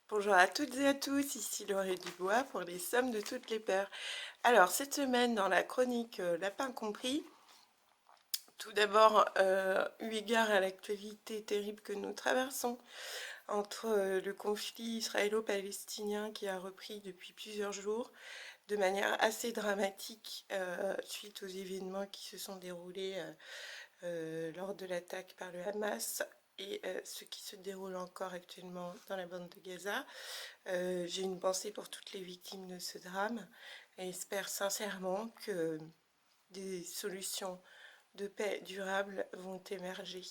Bonjour à toutes et à tous, ici Laurée Dubois pour les sommes de toutes les peurs. Alors cette semaine dans la chronique Lapin compris, tout d'abord eu égard à l'actualité terrible que nous traversons entre le conflit israélo-palestinien qui a repris depuis plusieurs jours de manière assez dramatique suite aux événements qui se sont déroulés lors de l'attaque par le Hamas et ce qui se déroule encore actuellement dans la bande de Gaza. J'ai une pensée pour toutes les victimes de ce drame et espère sincèrement que des solutions de paix durables vont émerger.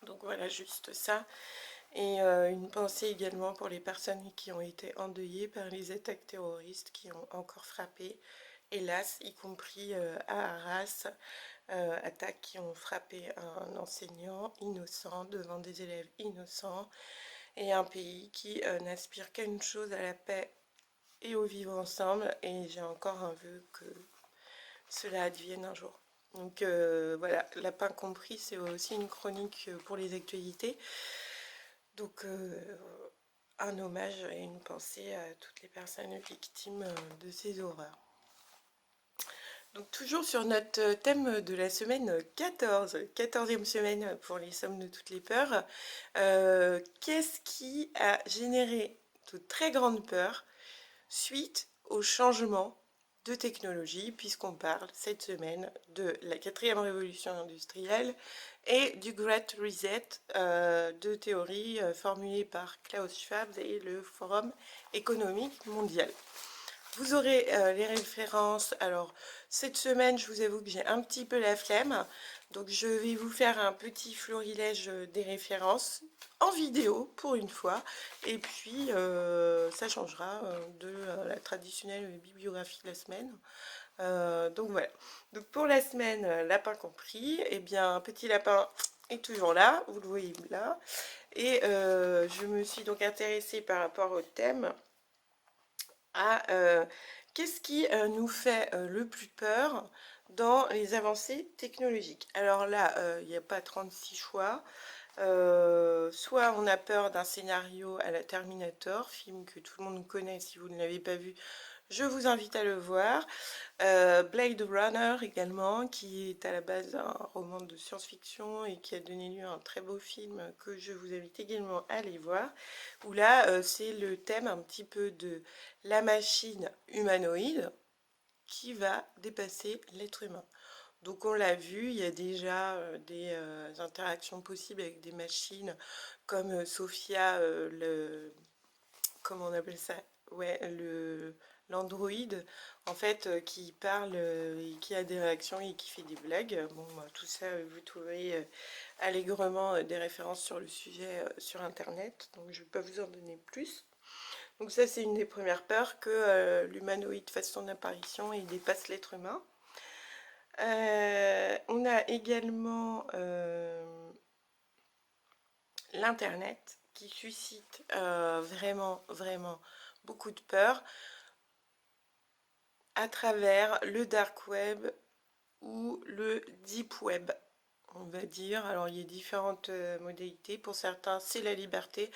Donc voilà, juste ça. Et une pensée également pour les personnes qui ont été endeuillées par les attaques terroristes qui ont encore frappé, hélas, y compris à Arras, attaques qui ont frappé un enseignant innocent devant des élèves innocents, et un pays qui n'aspire qu'à une chose, à la paix et au vivre ensemble. Et j'ai encore un vœu que cela advienne un jour. Donc voilà, Lapin compris, c'est aussi une chronique pour les actualités. Donc un hommage et une pensée à toutes les personnes victimes de ces horreurs. Donc toujours sur notre thème de la semaine 14, 14e semaine pour les sommes de toutes les peurs, qu'est-ce qui a généré de très grandes peurs suite au changement de technologie, puisqu'on parle cette semaine de la 4e révolution industrielle et du Great Reset, deux théories formulées par Klaus Schwab et le Forum économique mondial. Vous aurez les références. Alors, cette semaine, je vous avoue que j'ai un petit peu la flemme. Donc, je vais vous faire un petit florilège des références en vidéo pour une fois. Et puis, ça changera de la traditionnelle bibliographie de la semaine. Donc, voilà. Donc, pour la semaine, lapin compris, eh bien, petit lapin est toujours là. Vous le voyez là. Et je me suis donc intéressée par rapport au thème à qu'est-ce qui nous fait le plus peur dans les avancées technologiques. Alors là, il n'y a pas 36 choix. Soit on a peur d'un scénario à la Terminator, film que tout le monde connaît. Si vous ne l'avez pas vu, je vous invite à le voir. Blade Runner également, qui est à la base un roman de science-fiction et qui a donné lieu à un très beau film que je vous invite également à aller voir, où là c'est le thème un petit peu de la machine humanoïde qui va dépasser l'être humain. Donc on l'a vu, il y a déjà des interactions possibles avec des machines comme Sophia, comment on appelle ça? Ouais, l'androïde, en fait, qui parle et qui a des réactions et qui fait des blagues. Bon, tout ça, vous trouverez allègrement des références sur le sujet sur Internet, donc je ne vais pas vous en donner plus. Donc ça, c'est une des premières peurs, que l'humanoïde fasse son apparition et dépasse l'être humain. On a également l'Internet qui suscite vraiment, vraiment beaucoup de peur à travers le dark web ou le deep web, on va dire. Alors il y a différentes modalités. Pour certains, c'est la liberté.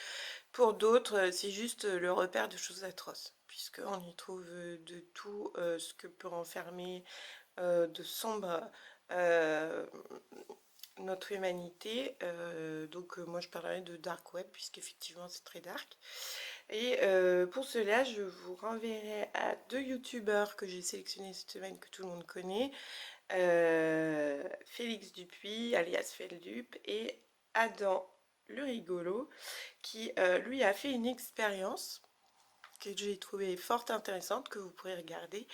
Pour d'autres, c'est juste le repère de choses atroces, puisqu'on y trouve de tout ce que peut renfermer de sombre notre humanité. Donc moi je parlerai de dark web, puisqu'effectivement c'est très dark. Et pour cela, je vous renverrai à deux youtubeurs que j'ai sélectionnés cette semaine, que tout le monde connaît. Félix Dupuis, alias Feldup, et Adam le rigolo, qui lui a fait une expérience que j'ai trouvé fort intéressante, que vous pourrez regarder,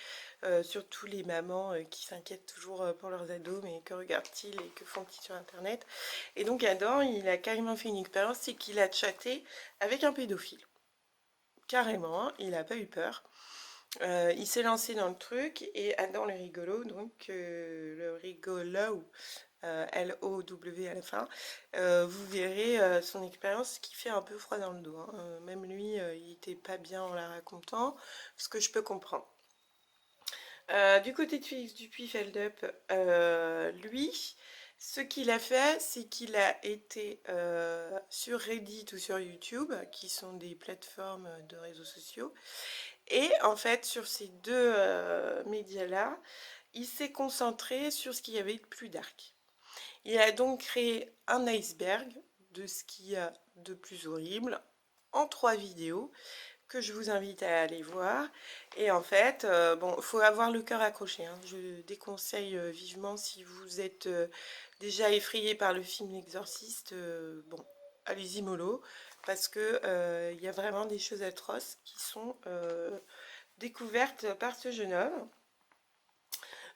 surtout les mamans qui s'inquiètent toujours pour leurs ados, mais que regardent-ils et que font-ils sur internet. Et donc Adam, il a carrément fait une expérience, c'est qu'il a chatté avec un pédophile. Carrément, hein, il n'a pas eu peur. Il s'est lancé dans le truc, et Adam le rigolo, donc le rigolo, L-O-W à la fin, vous verrez son expérience qui fait un peu froid dans le dos, hein. Même lui, il n'était pas bien en la racontant, ce que je peux comprendre. Du côté de Félix Dupuis Feldup, lui, Ce qu'il a fait, c'est qu'il a été sur Reddit ou sur YouTube, qui sont des plateformes de réseaux sociaux. Et en fait, sur ces deux médias-là, il s'est concentré sur ce qu'il y avait de plus dark. Il a donc créé un iceberg de ce qu'il y a de plus horrible en 3 vidéos que je vous invite à aller voir. Et en fait, bon, il faut avoir le cœur accroché, hein. Je déconseille vivement si vous êtes déjà effrayé par le film L'Exorciste, bon, allez-y mollo, parce que il y a vraiment des choses atroces qui sont découvertes par ce jeune homme.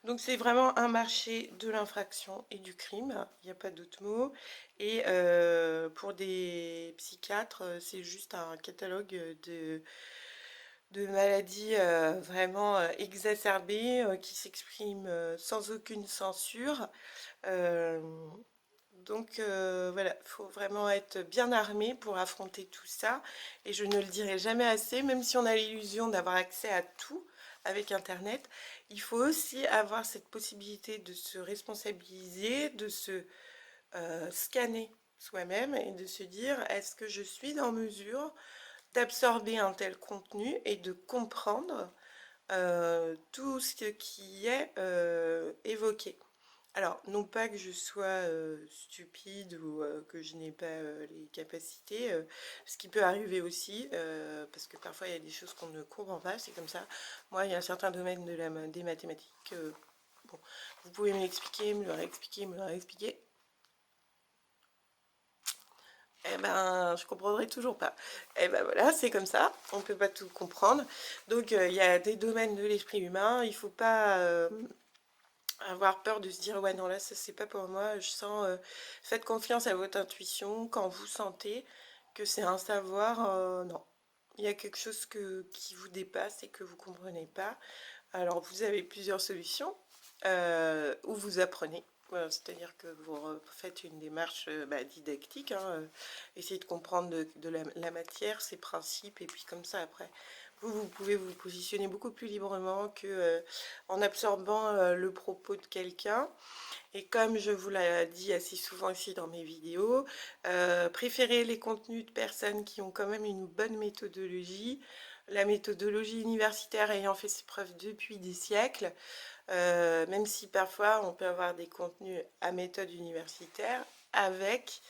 Donc c'est vraiment un marché de l'infraction et du crime, il n'y a pas d'autre mot. Et pour des psychiatres, c'est juste un catalogue de maladies vraiment exacerbées qui s'expriment sans aucune censure. Euh, donc voilà, il faut vraiment être bien armé pour affronter tout ça. Et je ne le dirai jamais assez, même si on a l'illusion d'avoir accès à tout avec Internet, il faut aussi avoir cette possibilité de se responsabiliser, de se scanner soi-même et de se dire est-ce que je suis en mesure d'absorber un tel contenu et de comprendre tout ce qui est évoqué. Alors, non pas que je sois stupide ou que je n'ai pas les capacités, ce qui peut arriver aussi, parce que parfois il y a des choses qu'on ne comprend pas, c'est comme ça. Moi, il y a un certain domaine des mathématiques, bon, vous pouvez me l'expliquer, me le réexpliquer, me le réexpliquer. Eh ben, je comprendrai toujours pas. Eh ben voilà, c'est comme ça, on ne peut pas tout comprendre. Donc, il y a des domaines de l'esprit humain, il faut pas avoir peur de se dire ouais non là ça c'est pas pour moi, je sens faites confiance à votre intuition quand vous sentez que c'est un savoir, non, il y a quelque chose qui vous dépasse et que vous comprenez pas. Alors vous avez plusieurs solutions où vous apprenez. Voilà, c'est-à-dire que vous faites une démarche didactique, hein, essayez de comprendre de la matière, ses principes, et puis comme ça après, vous pouvez vous positionner beaucoup plus librement que en absorbant le propos de quelqu'un. Et comme je vous l'ai dit assez souvent ici dans mes vidéos, préférez les contenus de personnes qui ont quand même une bonne méthodologie. La méthodologie universitaire ayant fait ses preuves depuis des siècles, même si parfois on peut avoir des contenus à méthode universitaire avec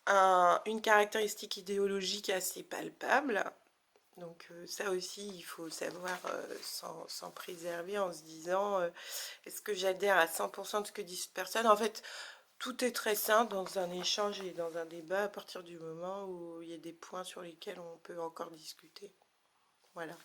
une caractéristique idéologique assez palpable. Donc ça aussi, il faut savoir s'en préserver en se disant est-ce que j'adhère à 100% de ce que disent cette personne? En fait, tout est très simple dans un échange et dans un débat à partir du moment où il y a des points sur lesquels on peut encore discuter. Voilà.